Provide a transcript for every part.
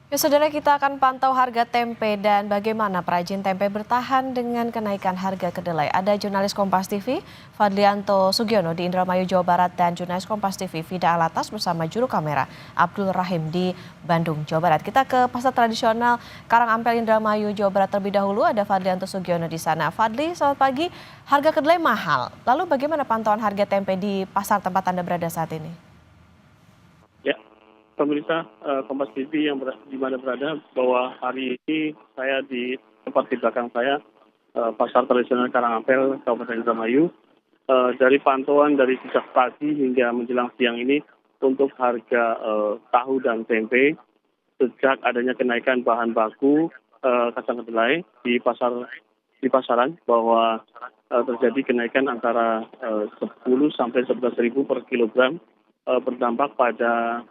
Ya, saudara, kita akan pantau harga tempe dan bagaimana perajin tempe bertahan dengan kenaikan harga kedelai. Ada jurnalis Kompas TV, Fadlianto Sugiono di Indramayu, Jawa Barat, dan jurnalis Kompas TV, Vida Alatas bersama juru kamera Abdul Rahim di Bandung, Jawa Barat. Kita ke pasar tradisional Karangampel, Indramayu, Jawa Barat terlebih dahulu. Ada Fadlianto Sugiono di sana. Fadli, selamat pagi. Harga kedelai mahal. Lalu bagaimana pantauan harga tempe di pasar tempat Anda berada saat ini? Ya, pemirsa Kompas TV yang di mana berada, bahwa hari ini saya di tempat di belakang saya, pasar tradisional Karangampel, Kabupaten Indramayu. Dari pantauan dari sejak pagi hingga menjelang siang ini, untuk harga tahu dan tempe, sejak adanya kenaikan bahan baku kacang kedelai di pasaran, bahwa terjadi kenaikan antara 10 sampai 11.000 per kilogram, berdampak pada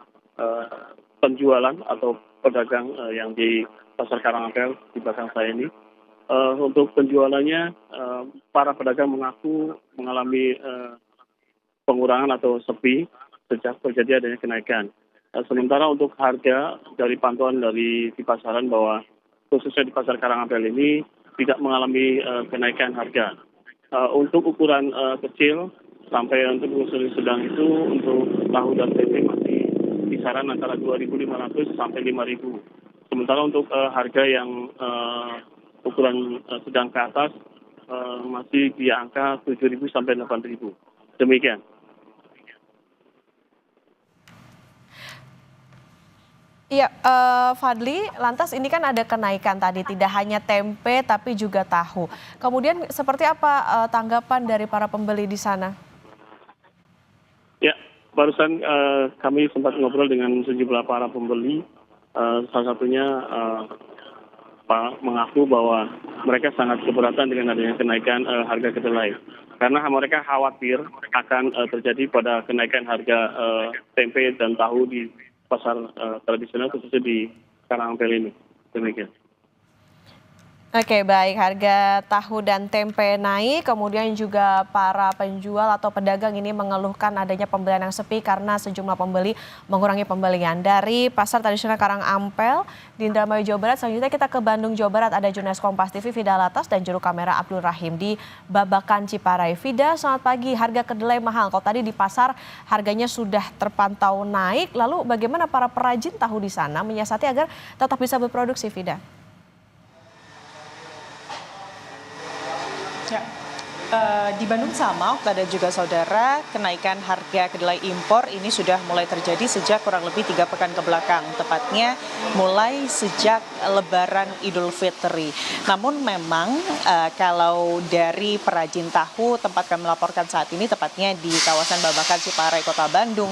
penjualan atau pedagang yang di pasar Karangampel di belakang saya ini. Untuk penjualannya, para pedagang mengaku mengalami pengurangan atau sepi sejak terjadi adanya kenaikan. Sementara untuk harga, dari pantauan dari di pasaran, bahwa khususnya di pasar Karangampel ini tidak mengalami kenaikan harga. Untuk ukuran kecil sampai untuk ukuran sedang itu, untuk tahu dan tempe masih kisaran antara 2.500 sampai 5.000. Sementara untuk harga yang ukuran sedang ke atas masih di angka 7.000 sampai 8.000. Demikian. Iya, Fadli, lantas ini kan ada kenaikan tadi, tidak hanya tempe tapi juga tahu. Kemudian seperti apa tanggapan dari para pembeli di sana? Ya, barusan kami sempat ngobrol dengan sejumlah para pembeli. Salah satunya mengaku bahwa mereka sangat keberatan dengan adanya kenaikan harga kedelai. Karena mereka khawatir akan terjadi pada kenaikan harga tempe dan tahu di pasar tradisional, khususnya di Karangampel ini. Demikian. Oke, baik. Harga tahu dan tempe naik, kemudian juga para penjual atau pedagang ini mengeluhkan adanya pembelian yang sepi karena sejumlah pembeli mengurangi pembelian. Dari pasar tradisional Karangampel di Indramayu, Jawa Barat, selanjutnya kita ke Bandung, Jawa Barat. Ada jurnalis Kompas TV, Vida Alatas, dan juru kamera Abdul Rahim di Babakan, Ciparai. Vida, selamat pagi. Harga kedelai mahal. Kalau tadi di pasar harganya sudah terpantau naik, lalu bagaimana para perajin tahu di sana menyiasati agar tetap bisa berproduksi, Vida? Ya, di Bandung sama, Okta dan juga saudara, kenaikan harga kedelai impor ini sudah mulai terjadi sejak kurang lebih 3 pekan ke belakang, tepatnya mulai sejak Lebaran Idul Fitri. Namun memang kalau dari perajin tahu tempat kami melaporkan saat ini, tepatnya di kawasan Babakan, Ciparai, Kota Bandung,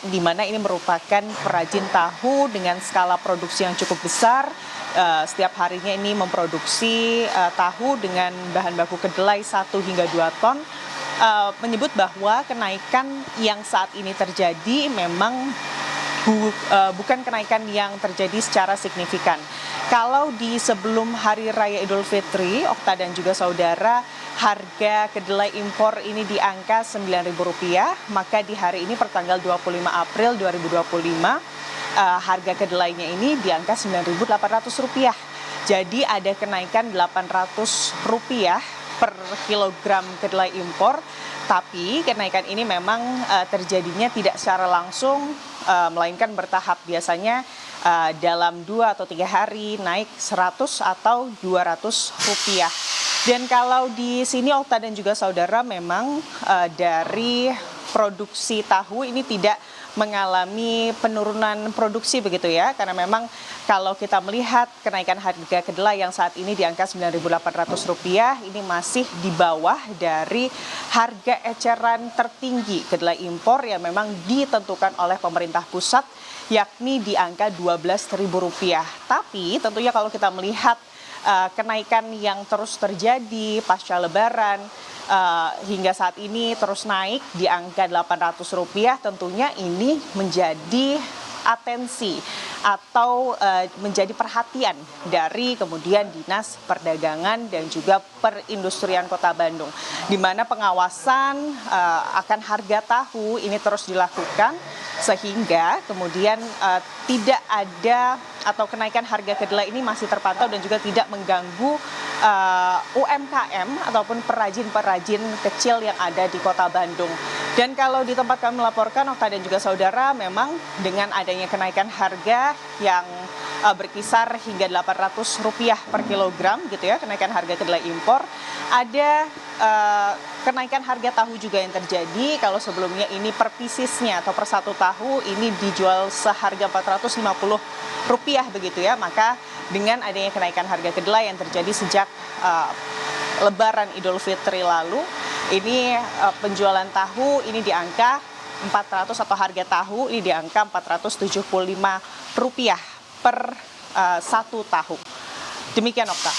di mana ini merupakan perajin tahu dengan skala produksi yang cukup besar. Setiap harinya ini memproduksi tahu dengan bahan baku kedelai 1 hingga 2 ton, menyebut bahwa kenaikan yang saat ini terjadi memang bukan kenaikan yang terjadi secara signifikan. Kalau di sebelum Hari Raya Idul Fitri, Okta dan juga saudara, harga kedelai impor ini di angka Rp9.000, maka di hari ini pertanggal 25 April 2025, harga kedelainya ini di angka Rp9.800. Jadi ada kenaikan Rp800 per kilogram kedelai impor. Tapi kenaikan ini memang terjadinya tidak secara langsung, melainkan bertahap. Biasanya dalam 2 atau 3 hari naik Rp100 atau Rp200. Dan kalau di sini Okta dan juga saudara, memang dari produksi tahu ini tidak mengalami penurunan produksi begitu ya, karena memang kalau kita melihat kenaikan harga kedelai yang saat ini di angka Rp9.800 ini masih di bawah dari harga eceran tertinggi kedelai impor yang memang ditentukan oleh pemerintah pusat, yakni di angka Rp12.000. Tapi tentunya kalau kita melihat kenaikan yang terus terjadi pasca Lebaran hingga saat ini terus naik di angka Rp800, tentunya ini menjadi atensi atau menjadi perhatian dari kemudian Dinas Perdagangan dan juga Perindustrian Kota Bandung, di mana pengawasan akan harga tahu ini terus dilakukan sehingga kemudian tidak ada atau kenaikan harga kedelai ini masih terpantau dan juga tidak mengganggu UMKM ataupun perajin-perajin kecil yang ada di Kota Bandung. Dan kalau di tempat kami melaporkan, Okta dan juga saudara, memang dengan adanya kenaikan harga yang berkisar hingga Rp800 per kilogram gitu ya, kenaikan harga kedelai impor, ada kenaikan harga tahu juga yang terjadi. Kalau sebelumnya ini per piecesnya atau per satu tahu ini dijual seharga Rp450 begitu ya, maka dengan adanya kenaikan harga kedelai yang terjadi sejak Lebaran Idul Fitri lalu, ini penjualan tahu ini di angka 400 atau harga tahu ini di angka Rp475 per satu tahu. Demikian, Okta.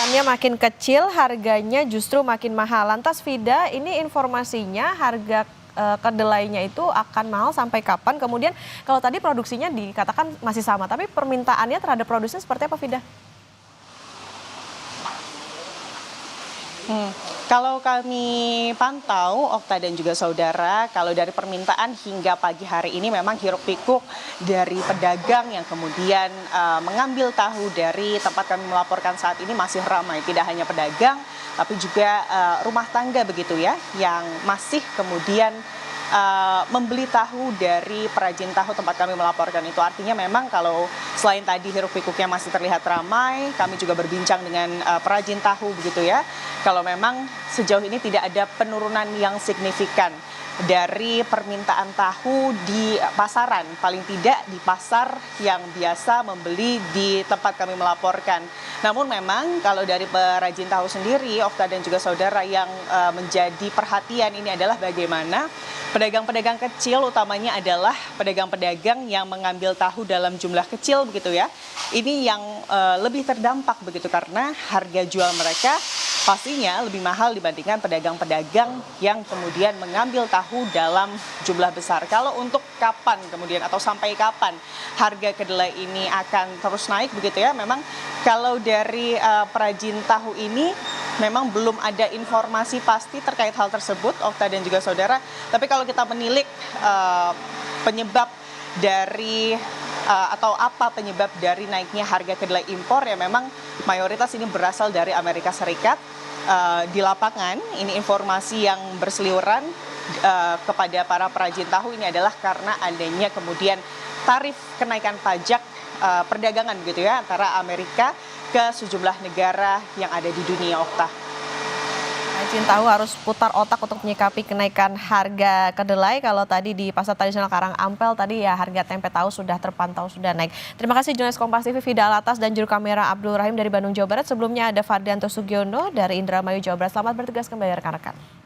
Harganya makin kecil, harganya justru makin mahal. Lantas Vida, ini informasinya harga kedelainya itu akan mahal sampai kapan? Kemudian kalau tadi produksinya dikatakan masih sama, tapi permintaannya terhadap produsen seperti apa, Vida? Kalau kami pantau, Okta dan juga saudara, kalau dari permintaan hingga pagi hari ini memang hiruk pikuk dari pedagang yang kemudian mengambil tahu dari tempat kami melaporkan saat ini masih ramai. Tidak hanya pedagang, tapi juga rumah tangga begitu ya, yang masih kemudian membeli tahu dari perajin tahu tempat kami melaporkan itu. Artinya memang kalau selain tadi hiruk pikuknya masih terlihat ramai, kami juga berbincang dengan perajin tahu begitu ya. Kalau memang sejauh ini tidak ada penurunan yang signifikan dari permintaan tahu di pasaran, paling tidak di pasar yang biasa membeli di tempat kami melaporkan. Namun memang kalau dari perajin tahu sendiri, Okta dan juga saudara, yang menjadi perhatian ini adalah bagaimana pedagang-pedagang kecil, utamanya adalah pedagang-pedagang yang mengambil tahu dalam jumlah kecil begitu ya. Ini yang lebih terdampak begitu karena harga jual mereka pastinya lebih mahal dibandingkan pedagang-pedagang yang kemudian mengambil tahu dalam jumlah besar. Kalau untuk kapan kemudian atau sampai kapan harga kedelai ini akan terus naik begitu ya, memang kalau dari perajin tahu ini memang belum ada informasi pasti terkait hal tersebut, Okta dan juga saudara. Tapi kalau kita menilik penyebab dari atau apa penyebab dari naiknya harga kedelai impor, ya memang mayoritas ini berasal dari Amerika Serikat. Di lapangan ini informasi yang berseliweran kepada para perajin tahu ini adalah karena adanya kemudian tarif kenaikan pajak perdagangan gitu ya antara Amerika ke sejumlah negara yang ada di dunia, Okta. Perajin tahu harus putar otak untuk menyikapi kenaikan harga kedelai. Kalau tadi di pasar tradisional Karangampel tadi ya harga tempe tahu sudah terpantau sudah naik. Terima kasih jurnalis Kompas TV Vida Alatas dan juru kamera Abdul Rahim dari Bandung, Jawa Barat. Sebelumnya ada Fardianto Sugiono dari Indramayu, Jawa Barat. Selamat bertugas kembali rekan-rekan.